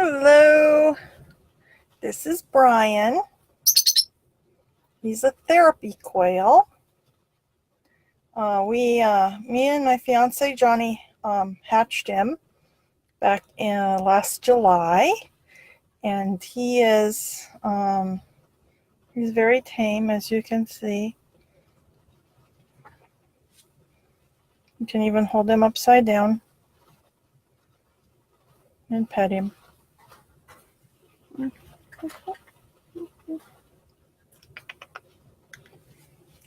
Hello, this is Brian. He's a therapy quail. Me and my fiance Johnny hatched him back in last July, and he is he's very tame, as you can see. You can even hold him upside down and pet him.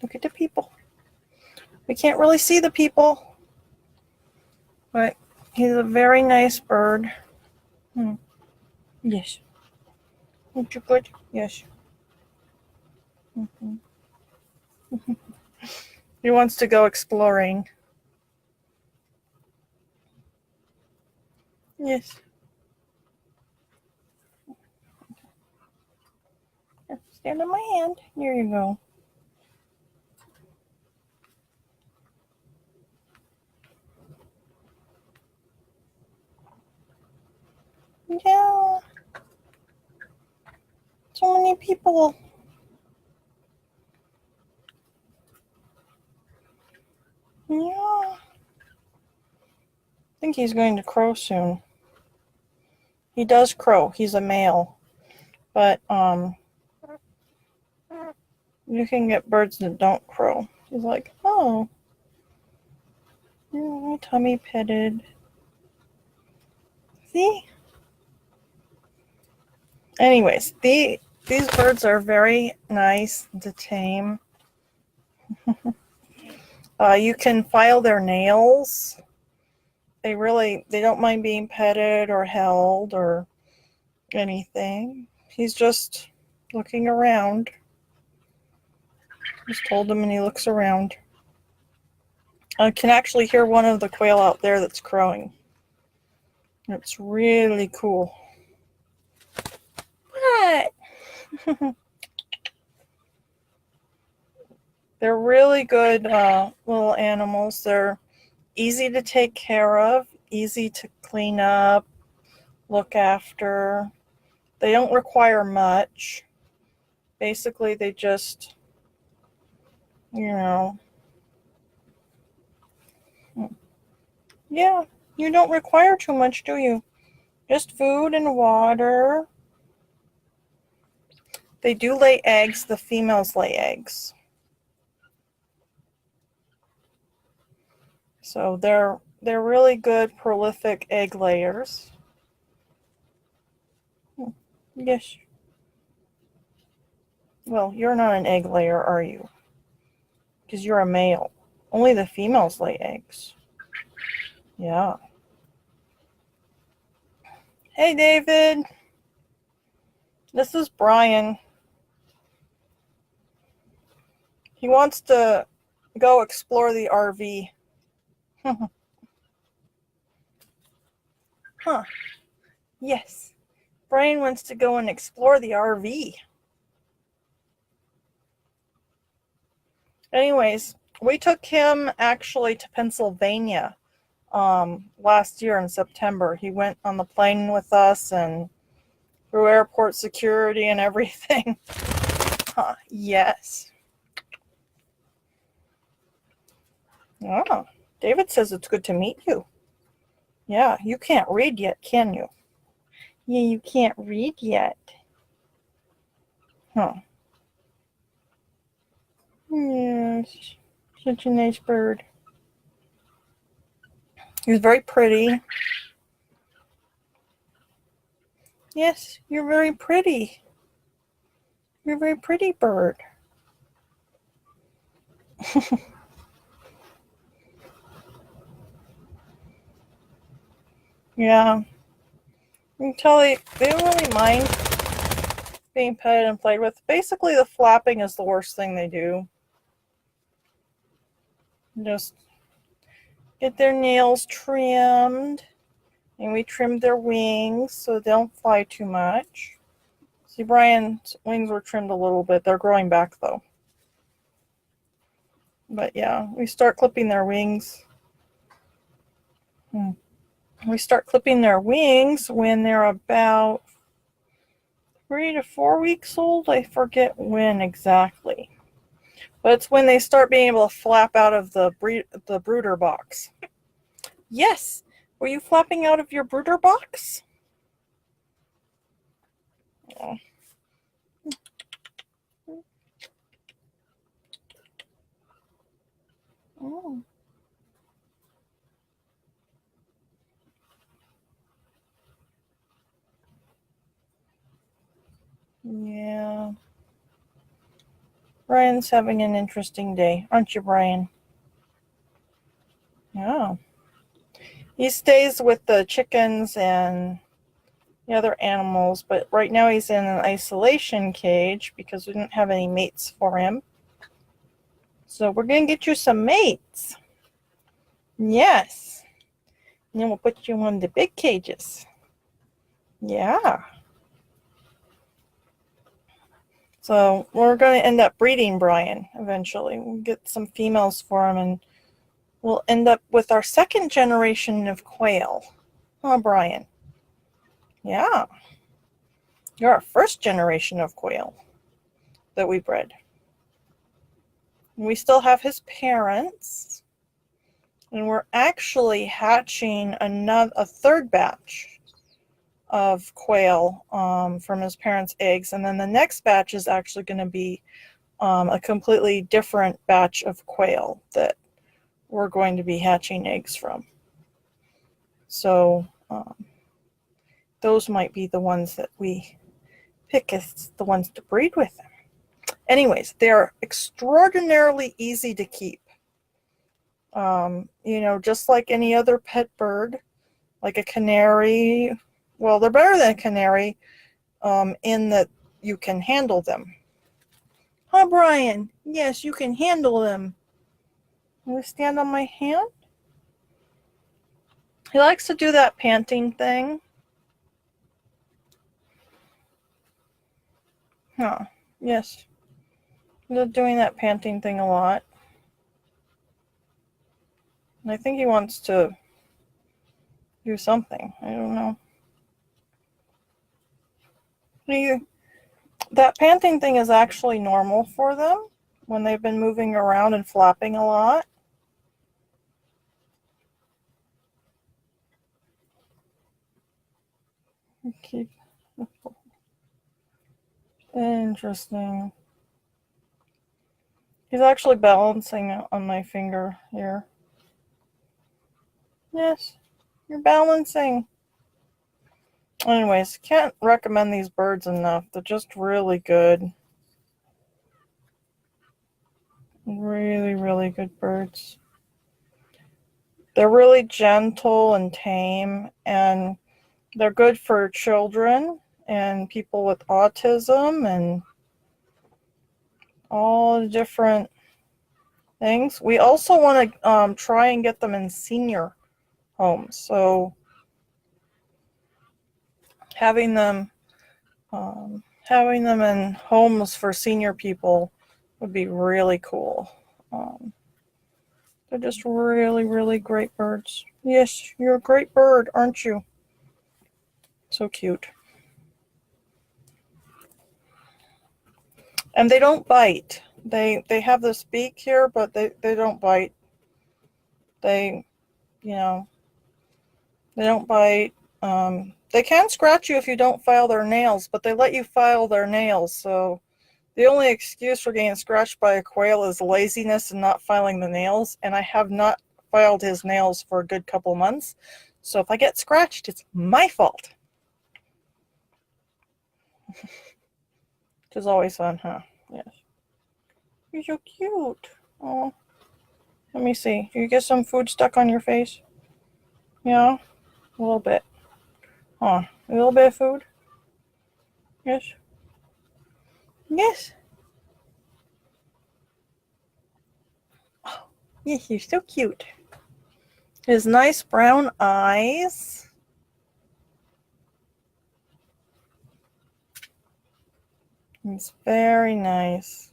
Look at the people. We can't really see the people, but he's a very nice bird. Yes. Aren't you good? Yes. He wants to go exploring. Yes. Here, stand on my hand. Here you go. Yeah. So many people. Yeah. I think he's going to crow soon. He does crow. He's a male. But you can get birds that don't crow. He's like, oh, my tummy petted. See? Anyways, these birds are very nice to tame. You can file their nails. They don't mind being petted or held or anything. He's just looking around. Just hold him and he looks around. I can actually hear one of the quail out there that's crowing. It's really cool. What? They're really good little animals. They're easy to take care of, easy to clean up, look after. They don't require much. Basically, they just, yeah, you don't require too much, do you? Just food and water. They do lay eggs. The females lay eggs. So they're really good, prolific egg layers. Yes. Well, you're not an egg layer, are you? Because you're a male. Only the females lay eggs. Yeah. Hey, David. This is Brian. He wants to go explore the RV. Huh. Yes. Brian wants to go and explore the RV. Anyways, we took him actually to Pennsylvania last year in September. He went on the plane with us and through airport security and everything. Yes. Oh, David says it's good to meet you. Yeah, you can't read yet, can you? Yeah, you can't read yet. Huh. Yes, such a nice bird. He's very pretty. Yes, you're very pretty. You're a very pretty bird. Yeah. You can tell they don't really mind being petted and played with. Basically, the flapping is the worst thing they do. Just get their nails trimmed. And we trimmed their wings so they don't fly too much. See, Brian's wings were trimmed a little bit. They're growing back, though. But yeah, we start clipping their wings. We start clipping their wings when they're about 3 to 4 weeks old. I forget when exactly. But it's when they start being able to flap out of the brooder box. Yes. Were you flapping out of your brooder box? Oh. Oh. Yeah. Brian's having an interesting day, aren't you, Brian? Yeah. He stays with the chickens and the other animals, but right now he's in an isolation cage because we didn't have any mates for him. So we're going to get you some mates. Yes. And then we'll put you in the big cages. Yeah. So we're going to end up breeding Brian eventually. We'll get some females for him and we'll end up with our second generation of quail. Huh, Brian? Yeah. You're our first generation of quail that we bred. We still have his parents. And we're actually hatching a third batch of quail from his parents' eggs. And then the next batch is actually going to be a completely different batch of quail that we're going to be hatching eggs from. So those might be the ones that we pick as the ones to breed with them. Anyways, they're extraordinarily easy to keep. Just like any other pet bird, like a canary. Well, they're better than a canary in that you can handle them. Huh, Brian? Yes, you can handle them. Will you stand on my hand? He likes to do that panting thing. Huh, yes. He's doing that panting thing a lot. And I think he wants to do something. I don't know. That panting thing is actually normal for them when they've been moving around and flapping a lot. Keep interesting. He's actually balancing on my finger here. Yes, you're balancing. Anyways, can't recommend these birds enough. They're just really good. Really, really good birds. They're really gentle and tame, and they're good for children and people with autism and all the different things. We also want to try and get them in senior homes. So having them in homes for senior people would be really cool. They're just really, really great birds. Yes, you're a great bird, aren't you? So cute. And they don't bite. They have this beak here, but they don't bite. They don't bite. They can scratch you if you don't file their nails, but they let you file their nails. So the only excuse for getting scratched by a quail is laziness and not filing the nails. And I have not filed his nails for a good couple months. So if I get scratched, it's my fault. Which is always fun, huh? Yes. You're so cute. Oh, let me see. Do you get some food stuck on your face? Yeah, a little bit. Huh? A little bit of food? Yes. Yes. Oh, yes, you're so cute. His nice brown eyes. He's very nice.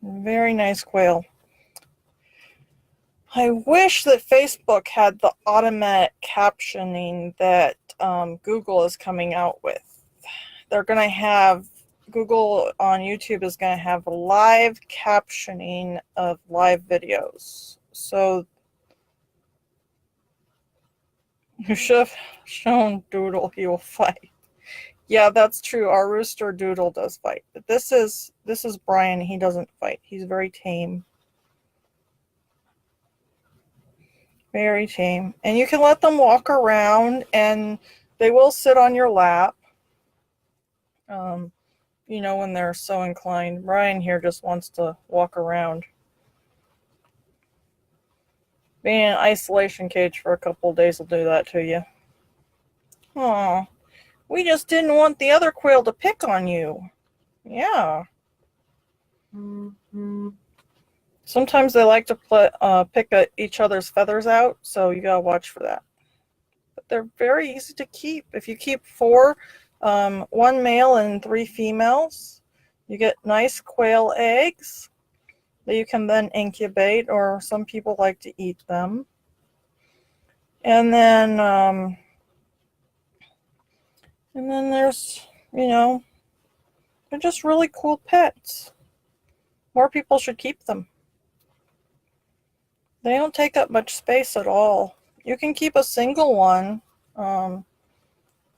Very nice quail. I wish that Facebook had the automatic captioning that Google is coming out with. They're going to have, Google on YouTube is going to have live captioning of live videos. So you should have shown Doodle, he will fight. Yeah, that's true. Our rooster Doodle does fight. But this is Brian. He doesn't fight. He's very tame. Very tame. And you can let them walk around and they will sit on your lap. You know, when they're so inclined. Brian here just wants to walk around. Being in an isolation cage for a couple of days will do that to you. Aw, we just didn't want the other quail to pick on you. Yeah. Sometimes they like to pick at each other's feathers out, so you gotta watch for that. But they're very easy to keep. If you keep 4, 1 male and 3 females, you get nice quail eggs that you can then incubate, or some people like to eat them. And then there's, you know, they're just really cool pets. More people should keep them. They don't take up much space at all. You can keep a single one,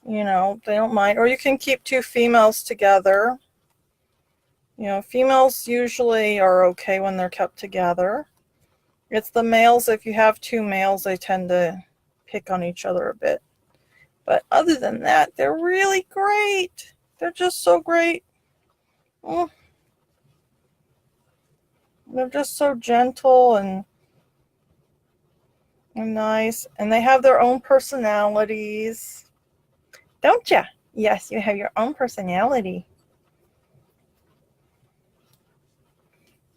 you know, they don't mind. Or you can keep 2 females together. You know, females usually are okay when they're kept together. It's the males, if you have 2 males, they tend to pick on each other a bit. But other than that, they're really great. They're just so great. Oh. They're just so gentle and nice. And they have their own personalities. Don't ya? Yes, you have your own personality.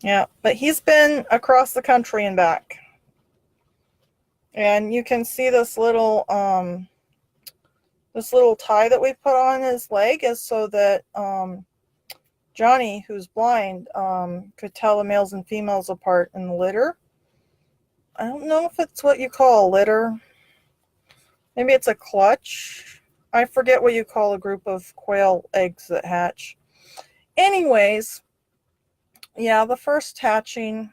Yeah, but he's been across the country and back. And you can see this little tie that we put on his leg is so that Johnny, who's blind, could tell the males and females apart in the litter. I don't know if it's what you call a litter. Maybe it's a clutch. I forget what you call a group of quail eggs that hatch. Anyways, yeah, the first hatching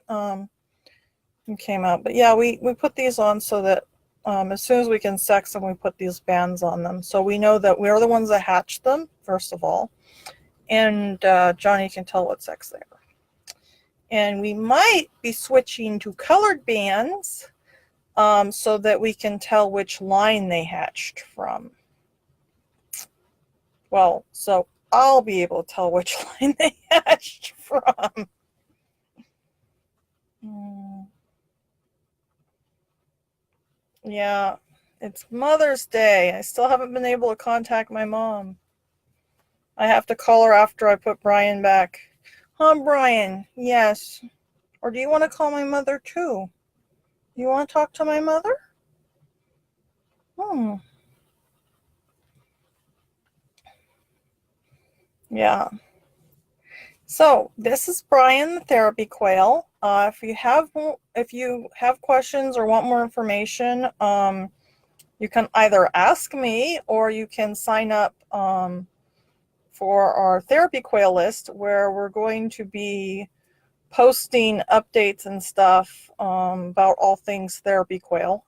came out. But yeah, we put these on so that as soon as we can sex them, we put these bands on them. So we know that we're the ones that hatched them, first of all. And Johnny can tell what sex they are. And we might be switching to colored bands so that we can tell which line they hatched from. Well, so I'll be able to tell which line they hatched from. Yeah, it's Mother's Day. I still haven't been able to contact my mom. I have to call her after I put Brian back. Huh, Brian? Yes. Or do you want to call my mother too? You want to talk to my mother? Yeah. So this is Brian the Therapy Quail. If you have questions or want more information, you can either ask me or you can sign up for our Therapy Quail list, where we're going to be posting updates and stuff about all things Therapy Quail.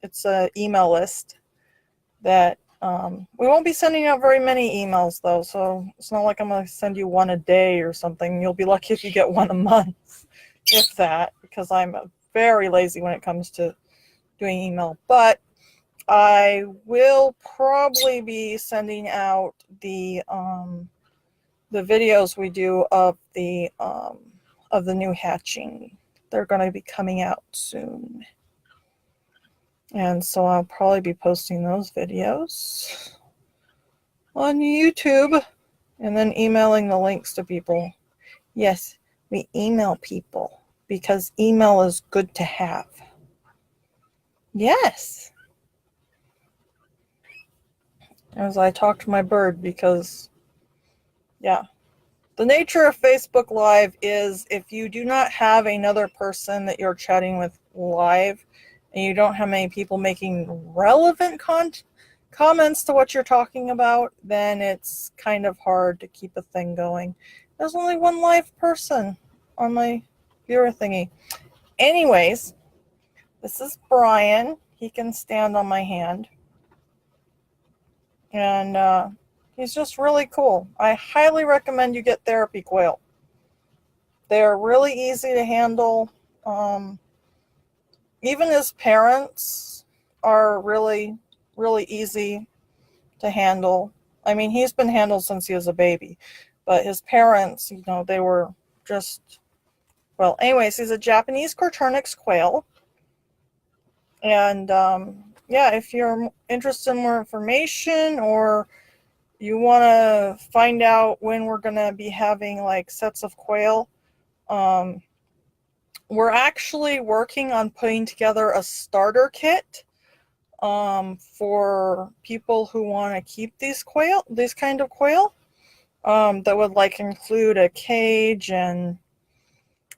It's an email list that we won't be sending out very many emails though, so it's not like I'm going to send you one a day or something. You'll be lucky if you get one a month, if that, because I'm very lazy when it comes to doing email. But I will probably be sending out the videos we do of the new hatching. They're going to be coming out soon. And so I'll probably be posting those videos on YouTube and then emailing the links to people. Yes, we email people because email is good to have. Yes. As I talk to my bird, because, yeah. The nature of Facebook Live is if you do not have another person that you're chatting with live and you don't have many people making relevant comments to what you're talking about, then it's kind of hard to keep a thing going. There's only one live person on my viewer thingy. Anyways, this is Brian. He can stand on my hand. And he's just really cool. I highly recommend you get Therapy Quail. They're really easy to handle. Even his parents are really, really easy to handle. I mean, he's been handled since he was a baby, but his parents, they were just, well, anyways, he's a Japanese Coturnix quail. And yeah, if you're interested in more information, or you want to find out when we're going to be having like sets of quail, we're actually working on putting together a starter kit for people who want to keep these kind of quail, that would like include a cage and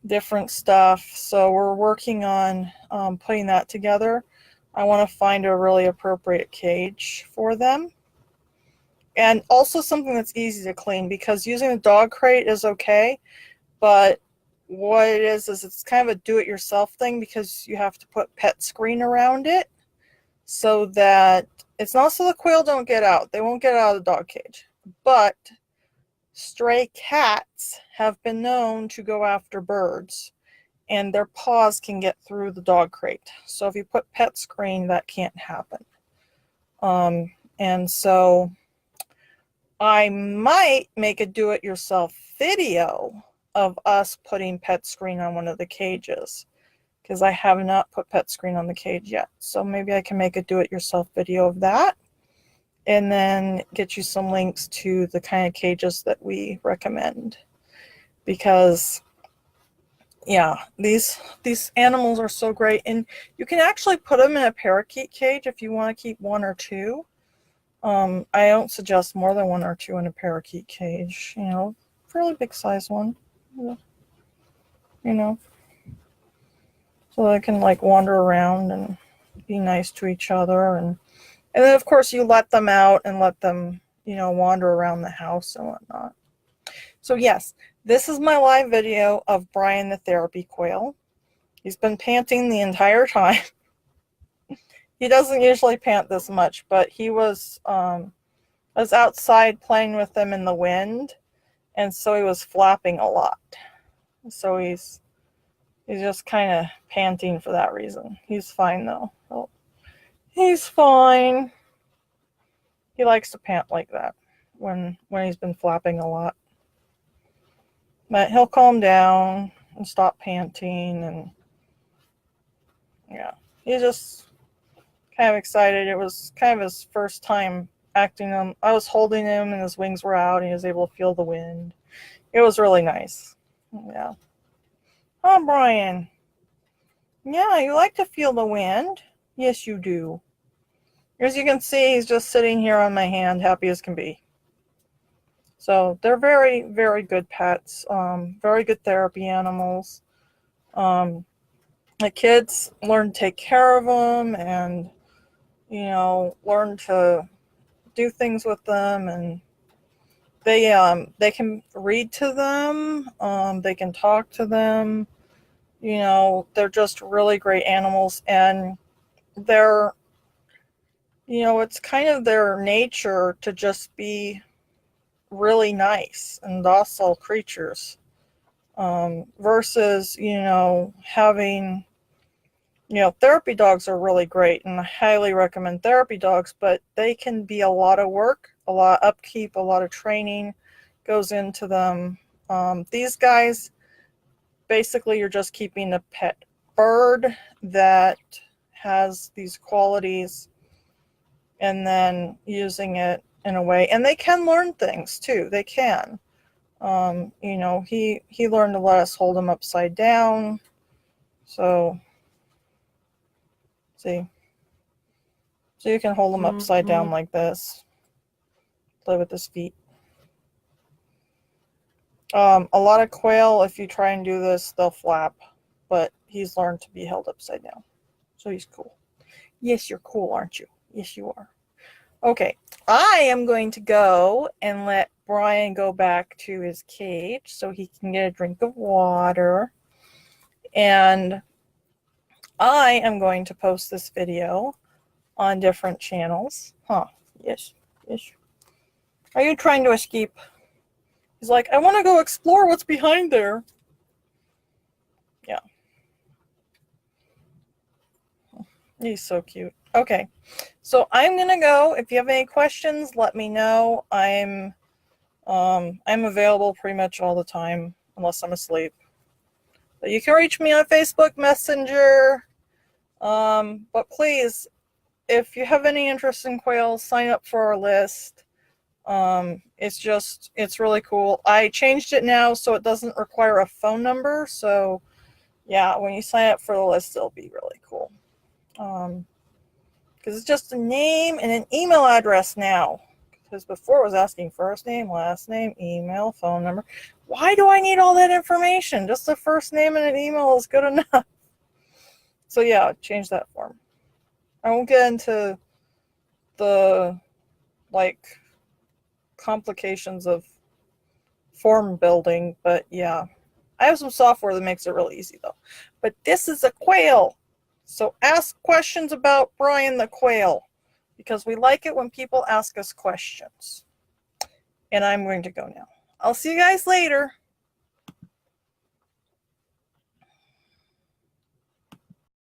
different stuff. So we're working on putting that together. I want to find a really appropriate cage for them, and also something that's easy to clean, because using a dog crate is okay, but what it is it's kind of a do-it-yourself thing, because you have to put pet screen around it so that it's not so the quail don't get out. They won't get out of the dog cage, but stray cats have been known to go after birds, and their paws can get through the dog crate. So if you put pet screen, that can't happen. And so I might make a do-it-yourself video of us putting pet screen on one of the cages, because I have not put pet screen on the cage yet. So maybe I can make a do-it-yourself video of that, and then get you some links to the kind of cages that we recommend. Because yeah, these animals are so great, and you can actually put them in a parakeet cage if you want to keep one or two. I don't suggest more than one or two in a parakeet cage. Fairly big size one. So they can like wander around and be nice to each other, and then of course you let them out and let them wander around the house and whatnot. So yes, this is my live video of Brian the Therapy Quail. He's been panting the entire time. He doesn't usually pant this much, but he was outside playing with them in the wind, and so he was flapping a lot. So he's just kind of panting for that reason. He's fine though. Oh, he's fine. He likes to pant like that when he's been flapping a lot. But he'll calm down and stop panting, and yeah, he's just kind of excited. It was kind of his first time acting him. I was holding him and his wings were out and he was able to feel the wind. It was really nice. Yeah. Oh, Brian. Yeah, you like to feel the wind. Yes, you do. As you can see, he's just sitting here on my hand, happy as can be. So they're very, very good pets. Very good therapy animals. The kids learn to take care of them, and learn to do things with them, and they can read to them. They can talk to them. They're just really great animals, and they're it's kind of their nature to just be really nice and docile creatures, versus having therapy dogs are really great, and I highly recommend therapy dogs, but they can be a lot of work, a lot of upkeep, a lot of training goes into them. These guys, basically you're just keeping a pet bird that has these qualities and then using it in a way, and they can learn things too. They can. He learned to let us hold him upside down. So see, so you can hold him upside down like this. Play with his feet. A lot of quail, if you try and do this, they'll flap, but he's learned to be held upside down. So he's cool. Yes, you're cool, aren't you? Yes, you are. Okay, I am going to go and let Brian go back to his cage so he can get a drink of water. And I am going to post this video on different channels. Huh, yes, yes. Are you trying to escape? He's like, I want to go explore what's behind there. Yeah. He's so cute. Okay, so I'm gonna go. If you have any questions, let me know. I'm available pretty much all the time unless I'm asleep. But you can reach me on Facebook Messenger. But please, if you have any interest in quails, sign up for our list. It's really cool. I changed it now so it doesn't require a phone number. So yeah, when you sign up for the list, it'll be really cool. Because it's just a name and an email address now. Because before it was asking first name, last name, email, phone number. Why do I need all that information? Just a first name and an email is good enough. So yeah, change that form. I won't get into the complications of form building, but yeah. I have some software that makes it really easy though. But this is a quail. So ask questions about Brian the Quail, because we like it when people ask us questions. And I'm going to go now. I'll see you guys later.